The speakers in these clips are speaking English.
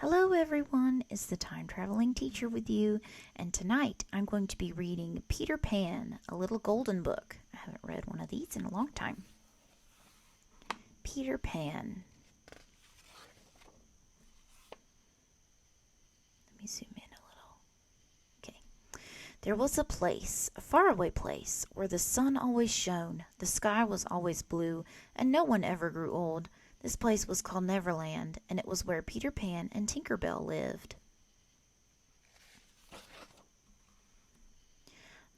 Hello everyone, it's the time traveling teacher with you, and tonight I'm going to be reading Peter Pan, a little golden book. I haven't read one of these in a long time. Peter Pan. Let me zoom in a little. Okay. There was a place, a faraway place, where the sun always shone, the sky was always blue, and no one ever grew old. This place was called Neverland, and it was where Peter Pan and Tinker Bell lived.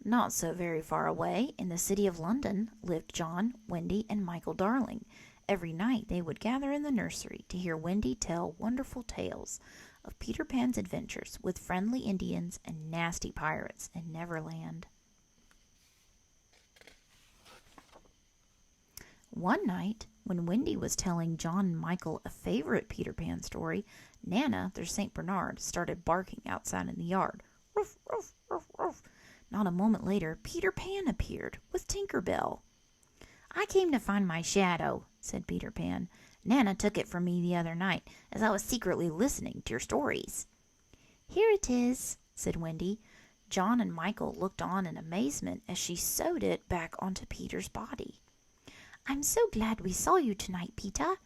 Not so very far away, in the city of London, lived John, Wendy, and Michael Darling. Every night they would gather in the nursery to hear Wendy tell wonderful tales of Peter Pan's adventures with friendly Indians and nasty pirates in Neverland. One night, when Wendy was telling John and Michael a favorite Peter Pan story, Nana, their St. Bernard, started barking outside in the yard. Ruff, ruff, ruff, ruff. Not a moment later, Peter Pan appeared with Tinker Bell. "I came to find my shadow," said Peter Pan. "Nana took it from me the other night as I was secretly listening to your stories." "Here it is," said Wendy. John and Michael looked on in amazement as she sewed it back onto Peter's body. "I'm so glad we saw you tonight, Peter,"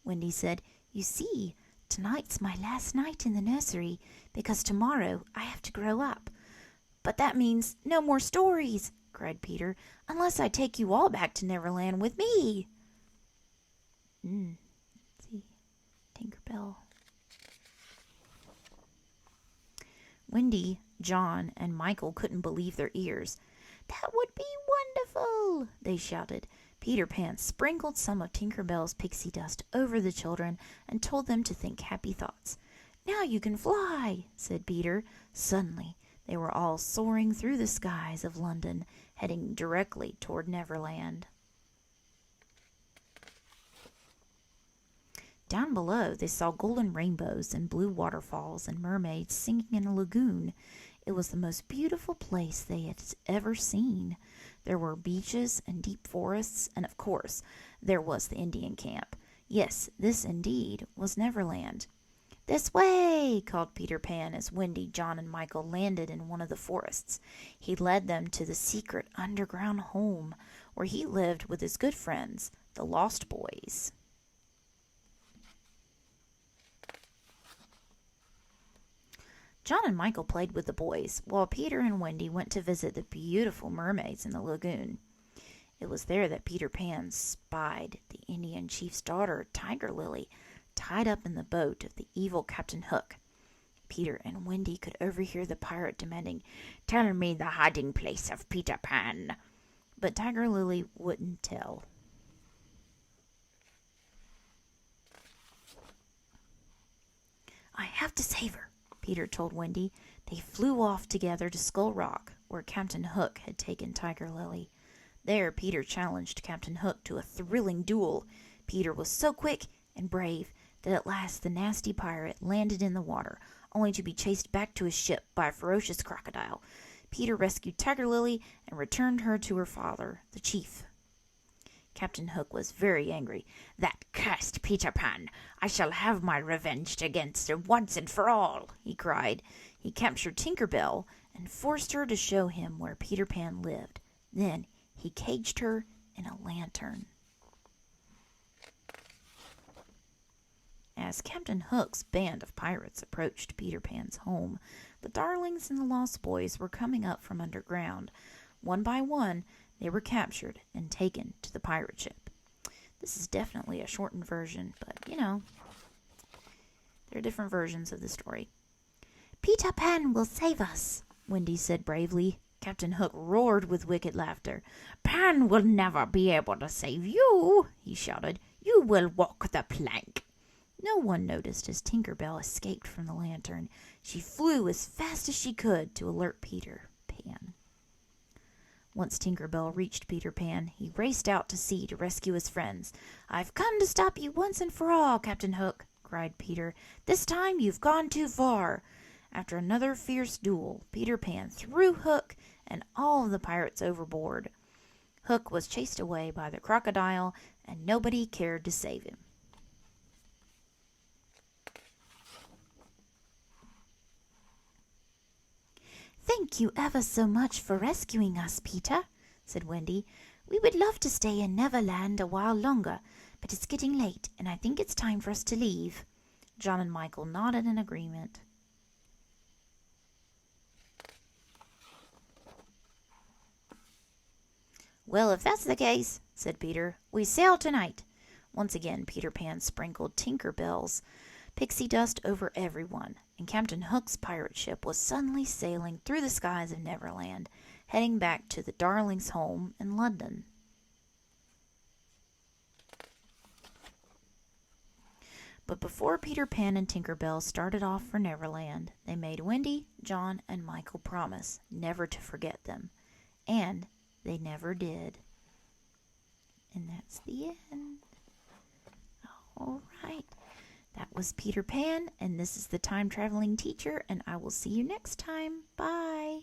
Wendy said. "You see, tonight's my last night in the nursery, because tomorrow I have to grow up." "But that means no more stories," cried Peter, "unless I take you all back to Neverland with me." Let's see. Tinker Bell. Wendy, John, and Michael couldn't believe their ears. "That would be wonderful!" they shouted. Peter Pan sprinkled some of Tinker Bell's pixie dust over the children and told them to think happy thoughts. "Now you can fly," said Peter. Suddenly, they were all soaring through the skies of London, heading directly toward Neverland. Down below, they saw golden rainbows and blue waterfalls and mermaids singing in a lagoon. It was the most beautiful place they had ever seen. There were beaches and deep forests, and of course, there was the Indian camp. Yes, this indeed was Neverland. "This way!" called Peter Pan as Wendy, John, and Michael landed in one of the forests. He led them to the secret underground home, where he lived with his good friends, the Lost Boys. John and Michael played with the boys, while Peter and Wendy went to visit the beautiful mermaids in the lagoon. It was there that Peter Pan spied the Indian chief's daughter, Tiger Lily, tied up in the boat of the evil Captain Hook. Peter and Wendy could overhear the pirate demanding, "Tell me the hiding place of Peter Pan." But Tiger Lily wouldn't tell. "I have to save her," Peter told Wendy. They flew off together to Skull Rock, where Captain Hook had taken Tiger Lily. There Peter challenged Captain Hook to a thrilling duel. Peter was so quick and brave that at last the nasty pirate landed in the water, only to be chased back to his ship by a ferocious crocodile. Peter rescued Tiger Lily and returned her to her father, the chief. Captain Hook was very angry. "That cursed Peter Pan! I shall have my revenge against him once and for all!" he cried. He captured Tinker Bell and forced her to show him where Peter Pan lived. Then he caged her in a lantern. As Captain Hook's band of pirates approached Peter Pan's home, the Darlings and the Lost Boys were coming up from underground. One by one, they were captured and taken to the pirate ship. This is definitely a shortened version, but, there are different versions of the story. "Peter Pan will save us," Wendy said bravely. Captain Hook roared with wicked laughter. "Pan will never be able to save you," he shouted. "You will walk the plank." No one noticed as Tinker Bell escaped from the lantern. She flew as fast as she could to alert Peter Pan. Once Tinker Bell reached Peter Pan, he raced out to sea to rescue his friends. "I've come to stop you once and for all, Captain Hook," cried Peter. "This time you've gone too far." After another fierce duel, Peter Pan threw Hook and all of the pirates overboard. Hook was chased away by the crocodile, and nobody cared to save him. "Thank you ever so much for rescuing us, Peter," said Wendy. "We would love to stay in Neverland a while longer, but it's getting late, and I think it's time for us to leave." John and Michael nodded in agreement. "Well, if that's the case," said Peter, "we sail tonight." Once again Peter Pan sprinkled Tinker Bell's pixie dust over everyone, and Captain Hook's pirate ship was suddenly sailing through the skies of Neverland, heading back to the Darlings' home in London. But before Peter Pan and Tinker Bell started off for Neverland, they made Wendy, John, and Michael promise never to forget them. And they never did. And that's the end. All right. That was Peter Pan, and this is the Time Traveling Teacher, and I will see you next time. Bye.